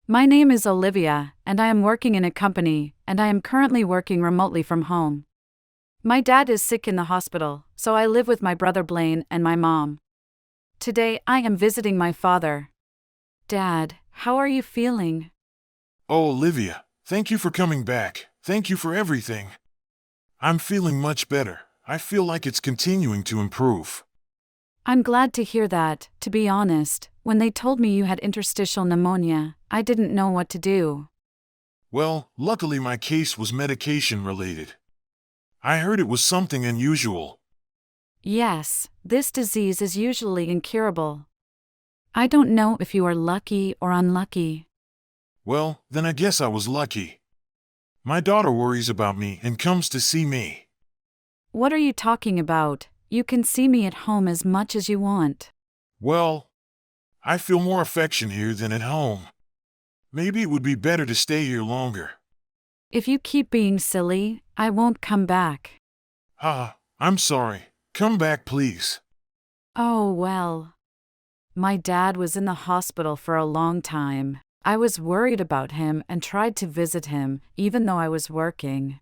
My name is Olivia, and I am working in a company, and I am currently working remotely from home. My dad is sick in the hospital, so I live with my brother Blaine and my mom. Today I am visiting my father. Dad, how are you feeling? Oh, Olivia, thank you for coming back. Thank you for everything. I'm feeling much better. I feel like it's continuing to improve. I'm glad to hear that. To be honest, when they told me you had interstitial pneumonia, I didn't know what to do. Well, luckily my case was medication related. I heard it was something unusual. Yes, this disease is usually incurable. I don't know if you are lucky or unlucky. Well, then I guess I was lucky. My daughter worries about me and comes to see me. What are you talking about? You can see me at home as much as you want. Well, I feel more affection here than at home. Maybe it would be better to stay here longer. If you keep being silly, I won't come back. I'm sorry. Come back, please. Oh well. My dad was in the hospital for a long time. I was worried about him and tried to visit him, even though I was working.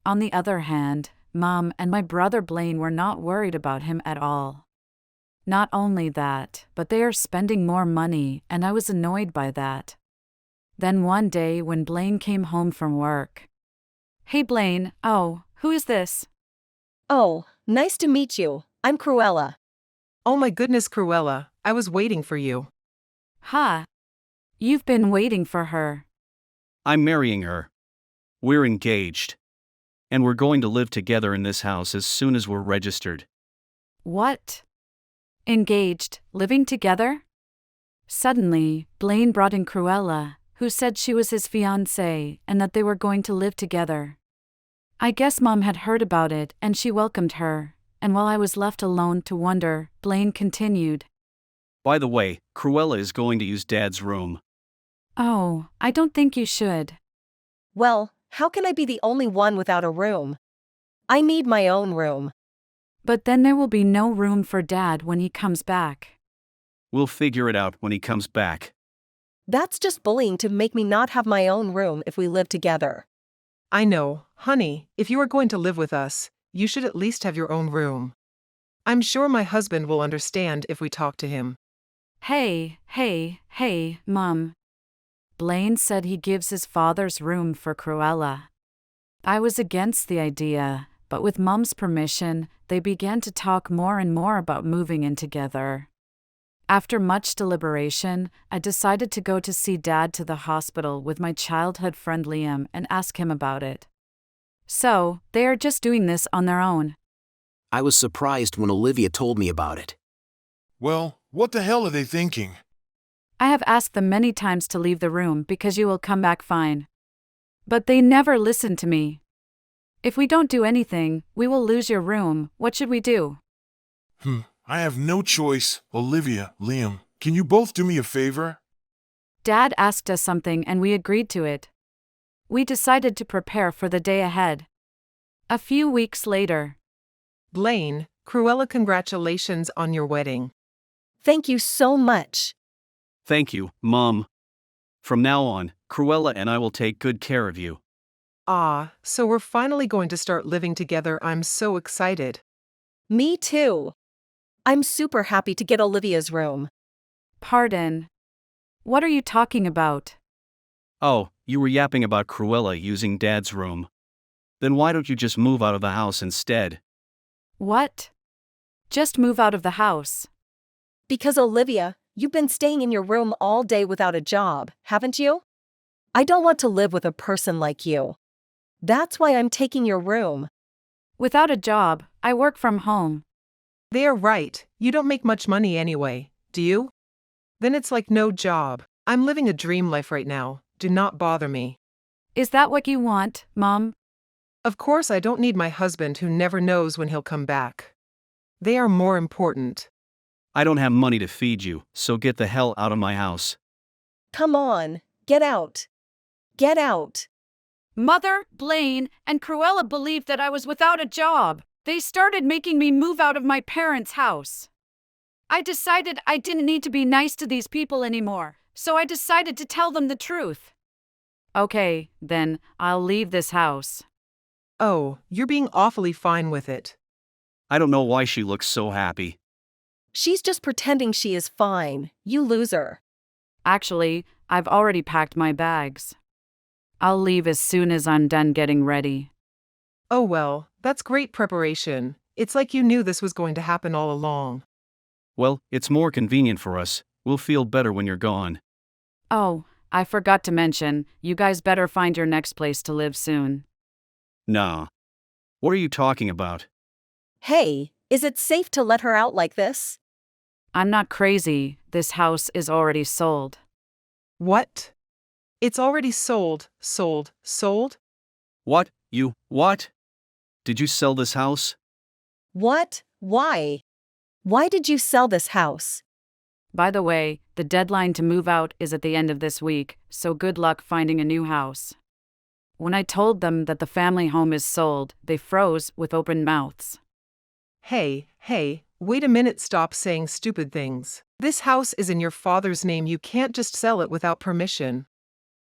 On the other hand, Mom and my brother Blaine were not worried about him at all. Not only that, but they are spending more money, and I was annoyed by that. Then one day when Blaine came home from work. Hey Blaine, oh, who is this? Oh, nice to meet you. I'm Cruella. Oh my goodness, Cruella, I was waiting for you. Ha! You've been waiting for her. I'm marrying her. We're engaged. And we're going to live together in this house as soon as we're registered. What? Engaged, living together? Suddenly, Blaine brought in Cruella, who said she was his fiancée and that they were going to live together. I guess Mom had heard about it and she welcomed her, and while I was left alone to wonder, Blaine continued. By the way, Cruella is going to use Dad's room. Oh, I don't think you should. Well, how can I be the only one without a room? I need my own room. But then there will be no room for Dad when he comes back. We'll figure it out when he comes back. That's just bullying to make me not have my own room if we live together. I know, honey, if you are going to live with us, you should at least have your own room. I'm sure my husband will understand if we talk to him. Hey, Mom. Blaine said he gives his father's room for Cruella. I was against the idea, but with Mom's permission, they began to talk more and more about moving in together. After much deliberation, I decided to go to see Dad to the hospital with my childhood friend Liam and ask him about it. So, they are just doing this on their own. I was surprised when Olivia told me about it. Well, what the hell are they thinking? I have asked them many times to leave the room because you will come back fine. But they never listen to me. If we don't do anything, we will lose your room. What should we do? I have no choice. Olivia, Liam, can you both do me a favor? Dad asked us something and we agreed to it. We decided to prepare for the day ahead. A few weeks later. Blaine, Cruella, congratulations on your wedding. Thank you so much. Thank you, Mom. From now on, Cruella and I will take good care of you. So we're finally going to start living together. I'm so excited. Me too. I'm super happy to get Olivia's room. Pardon. What are you talking about? Oh, you were yapping about Cruella using Dad's room. Then why don't you just move out of the house instead? What? Just move out of the house. Because Olivia, you've been staying in your room all day without a job, haven't you? I don't want to live with a person like you. That's why I'm taking your room. Without a job, I work from home. They are right. You don't make much money anyway, do you? Then it's like no job. I'm living a dream life right now. Do not bother me. Is that what you want, Mom? Of course, I don't need my husband who never knows when he'll come back. They are more important. I don't have money to feed you, so get the hell out of my house. Come on, get out. Get out. Mother, Blaine, and Cruella believed that I was without a job. They started making me move out of my parents' house. I decided I didn't need to be nice to these people anymore. So I decided to tell them the truth. Okay, then, I'll leave this house. Oh, you're being awfully fine with it. I don't know why she looks so happy. She's just pretending she is fine, you loser. Actually, I've already packed my bags. I'll leave as soon as I'm done getting ready. Oh well, that's great preparation. It's like you knew this was going to happen all along. Well, it's more convenient for us. We'll feel better when you're gone. Oh, I forgot to mention, you guys better find your next place to live soon. Nah. What are you talking about? Hey, is it safe to let her out like this? I'm not crazy, this house is already sold. What? It's already sold? What? What? Did you sell this house? What? Why? Why did you sell this house? By the way, the deadline to move out is at the end of this week, so good luck finding a new house. When I told them that the family home is sold, they froze with open mouths. Hey, wait a minute, stop saying stupid things. This house is in your father's name, you can't just sell it without permission.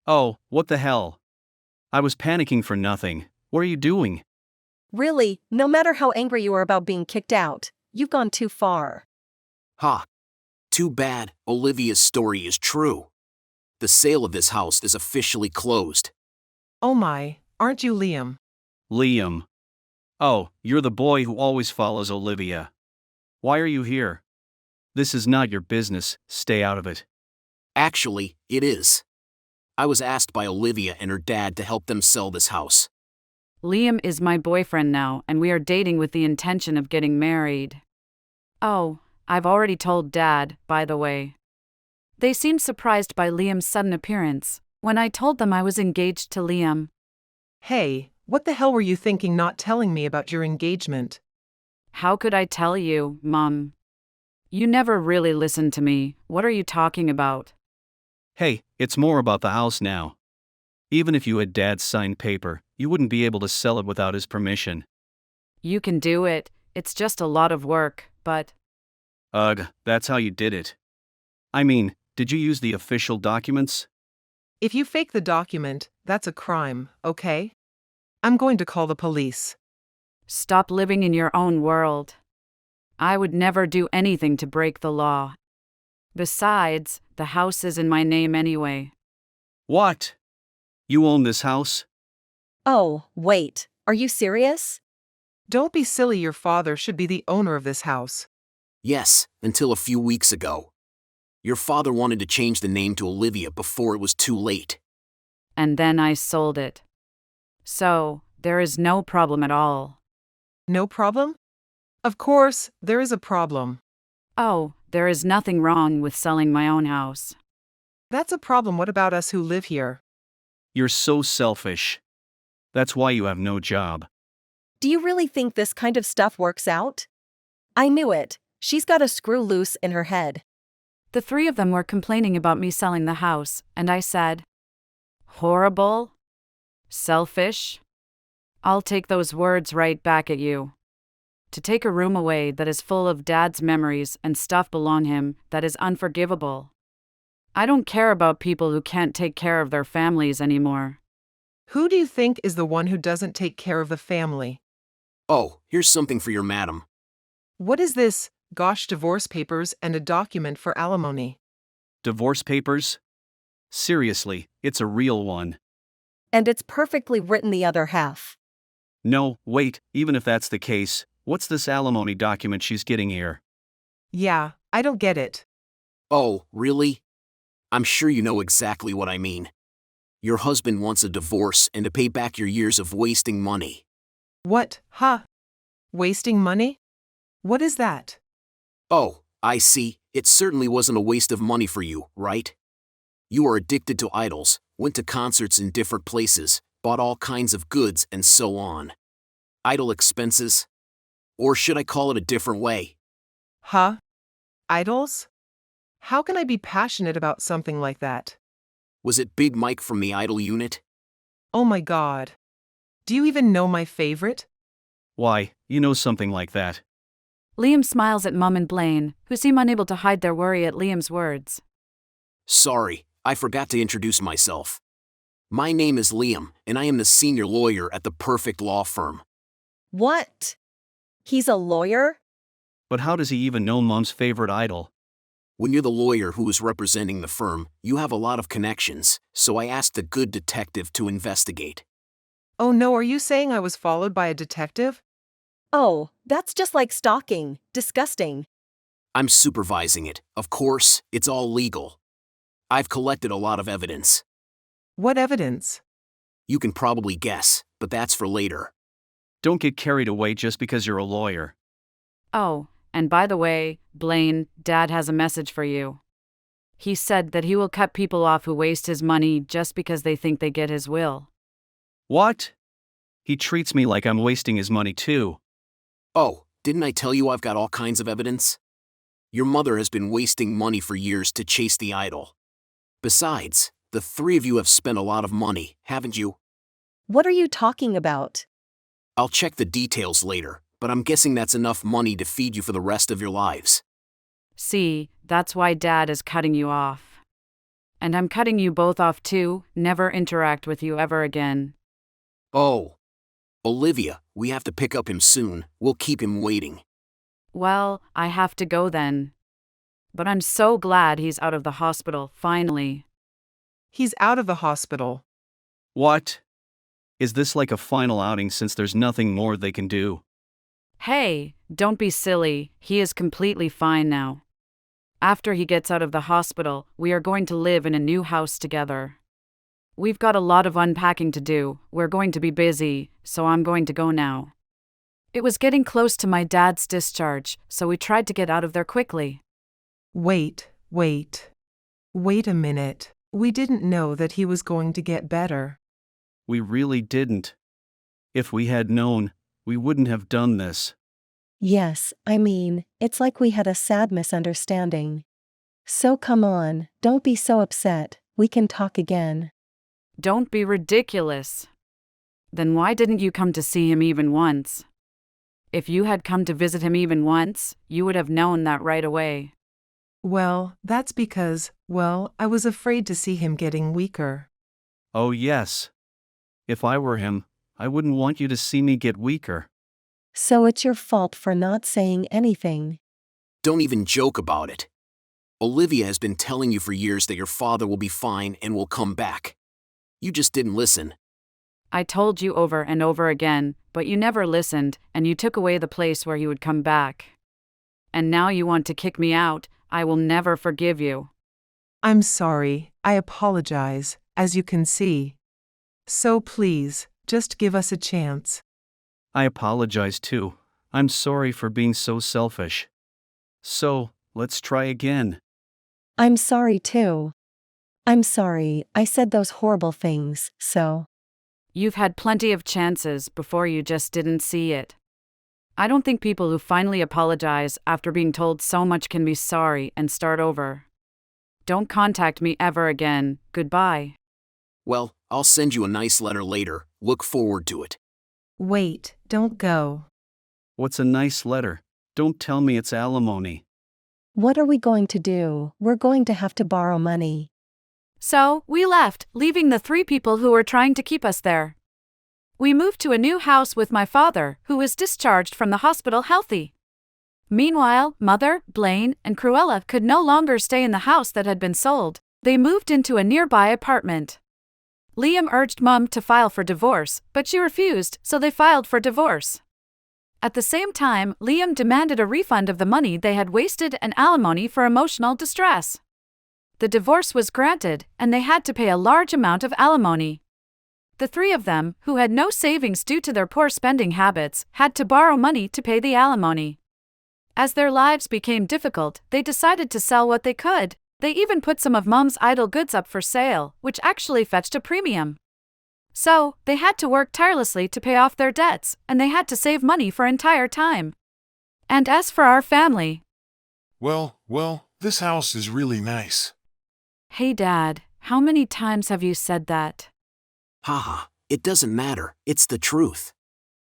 Oh, what the hell? I was panicking for nothing. What are you doing? Really, no matter how angry you are about being kicked out, you've gone too far. Ha! Too bad Olivia's story is true. The sale of this house is officially closed. Oh my, aren't you Liam? Liam. Oh, you're the boy who always follows Olivia. Why are you here? This is not your business, stay out of it. Actually, it is. I was asked by Olivia and her dad to help them sell this house. Liam is my boyfriend now, and we are dating with the intention of getting married. Oh, I've already told Dad, by the way. They seemed surprised by Liam's sudden appearance when I told them I was engaged to Liam. Hey, what the hell were you thinking not telling me about your engagement? How could I tell you, Mum? You never really listened to me. What are you talking about? Hey, it's more about the house now. Even if you had Dad's signed paper, you wouldn't be able to sell it without his permission. You can do it. It's just a lot of work, but... Ugh, that's how you did it. I mean, did you use the official documents? If you fake the document, that's a crime, okay? I'm going to call the police. Stop living in your own world. I would never do anything to break the law. Besides, the house is in my name anyway. What? You own this house? Oh, wait, are you serious? Don't be silly, your father should be the owner of this house. Yes, until a few weeks ago. Your father wanted to change the name to Olivia before it was too late. And then I sold it. So, there is no problem at all. No problem? Of course, there is a problem. Oh, there is nothing wrong with selling my own house. That's a problem. What about us who live here? You're so selfish. That's why you have no job. Do you really think this kind of stuff works out? I knew it. She's got a screw loose in her head. The three of them were complaining about me selling the house, and I said, horrible? Selfish? I'll take those words right back at you. To take a room away that is full of Dad's memories and stuff belong him, that is unforgivable. I don't care about people who can't take care of their families anymore. Who do you think is the one who doesn't take care of the family? Oh, here's something for your madam. What is this? Gosh, divorce papers and a document for alimony. Divorce papers? Seriously, it's a real one. And it's perfectly written the other half. No, wait, even if that's the case, what's this alimony document she's getting here? Yeah, I don't get it. Oh, really? I'm sure you know exactly what I mean. Your husband wants a divorce and to pay back your years of wasting money. What? Huh? Wasting money? What is that? Oh, I see. It certainly wasn't a waste of money for you, right? You are addicted to idols, went to concerts in different places, bought all kinds of goods and so on. Idle expenses? Or should I call it a different way? Huh? Idols? How can I be passionate about something like that? Was it Big Mike from the Idol unit? Oh my God. Do you even know my favorite? Why, you know something like that. Liam smiles at Mum and Blaine, who seem unable to hide their worry at Liam's words. Sorry, I forgot to introduce myself. My name is Liam, and I am the senior lawyer at the Perfect Law Firm. What? He's a lawyer? But how does he even know Mom's favorite idol? When you're the lawyer who is representing the firm, you have a lot of connections, so I asked a good detective to investigate. Oh no, are you saying I was followed by a detective? Oh, that's just like stalking. Disgusting. I'm supervising it. Of course, it's all legal. I've collected a lot of evidence. What evidence? You can probably guess, but that's for later. Don't get carried away just because you're a lawyer. Oh, and by the way, Blaine, Dad has a message for you. He said that he will cut people off who waste his money just because they think they get his will. What? He treats me like I'm wasting his money too. Oh, didn't I tell you I've got all kinds of evidence? Your mother has been wasting money for years to chase the idol. Besides, the three of you have spent a lot of money, haven't you? What are you talking about? I'll check the details later, but I'm guessing that's enough money to feed you for the rest of your lives. See, that's why Dad is cutting you off. And I'm cutting you both off too, never interact with you ever again. Oh. Olivia, we have to pick up him soon. We'll keep him waiting. Well, I have to go then. But I'm so glad he's out of the hospital, finally. He's out of the hospital. What? Is this like a final outing since there's nothing more they can do? Hey, don't be silly, he is completely fine now. After he gets out of the hospital, we are going to live in a new house together. We've got a lot of unpacking to do, we're going to be busy, so I'm going to go now. It was getting close to my dad's discharge, so we tried to get out of there quickly. Wait a minute. We didn't know that he was going to get better. We really didn't. If we had known, we wouldn't have done this. Yes, I mean, it's like we had a sad misunderstanding. So come on, don't be so upset, we can talk again. Don't be ridiculous. Then why didn't you come to see him even once? If you had come to visit him even once, you would have known that right away. Well, that's because, I was afraid to see him getting weaker. Oh yes. If I were him, I wouldn't want you to see me get weaker. So it's your fault for not saying anything. Don't even joke about it. Olivia has been telling you for years that your father will be fine and will come back. You just didn't listen. I told you over and over again, but you never listened, and you took away the place where he would come back. And now you want to kick me out. I will never forgive you. I'm sorry, I apologize, as you can see. So please, just give us a chance. I apologize too. I'm sorry for being so selfish. So, let's try again. I'm sorry too. I'm sorry, I said those horrible things, so. You've had plenty of chances before, you just didn't see it. I don't think people who finally apologize after being told so much can be sorry and start over. Don't contact me ever again. Goodbye. Well, I'll send you a nice letter later. Look forward to it. Wait, don't go. What's a nice letter? Don't tell me it's alimony. What are we going to do? We're going to have to borrow money. So, we left, leaving the 3 people who were trying to keep us there. We moved to a new house with my father, who was discharged from the hospital healthy. Meanwhile, Mother, Blaine, and Cruella could no longer stay in the house that had been sold. They moved into a nearby apartment. Liam urged Mum to file for divorce, but she refused, so they filed for divorce. At the same time, Liam demanded a refund of the money they had wasted and alimony for emotional distress. The divorce was granted, and they had to pay a large amount of alimony. The 3 of them, who had no savings due to their poor spending habits, had to borrow money to pay the alimony. As their lives became difficult, they decided to sell what they could. They even put some of Mum's idle goods up for sale, which actually fetched a premium. So, they had to work tirelessly to pay off their debts, and they had to save money for entire time. And as for our family... Well, this house is really nice. Hey Dad, how many times have you said that? Haha, it doesn't matter, it's the truth.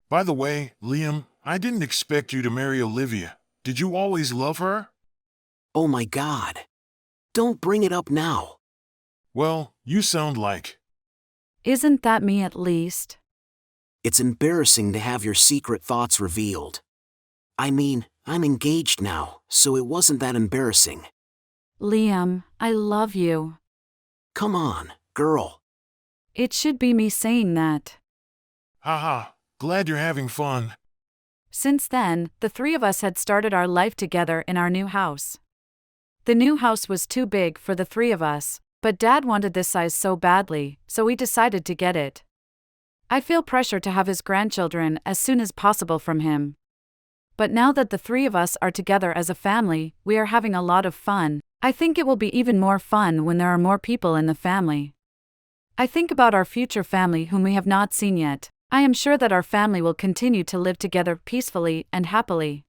By the way, Liam, I didn't expect you to marry Olivia. Did you always love her? Oh my God. Don't bring it up now. Well, you sound like. Isn't that me at least? It's embarrassing to have your secret thoughts revealed. I mean, I'm engaged now, so it wasn't that embarrassing. Liam, I love you. Come on, girl. It should be me saying that. Haha, glad you're having fun. Since then, the three of us had started our life together in our new house. The new house was too big for the three of us, but Dad wanted this size so badly, so we decided to get it. I feel pressure to have his grandchildren as soon as possible from him. But now that the three of us are together as a family, we are having a lot of fun. I think it will be even more fun when there are more people in the family. I think about our future family whom we have not seen yet. I am sure that our family will continue to live together peacefully and happily.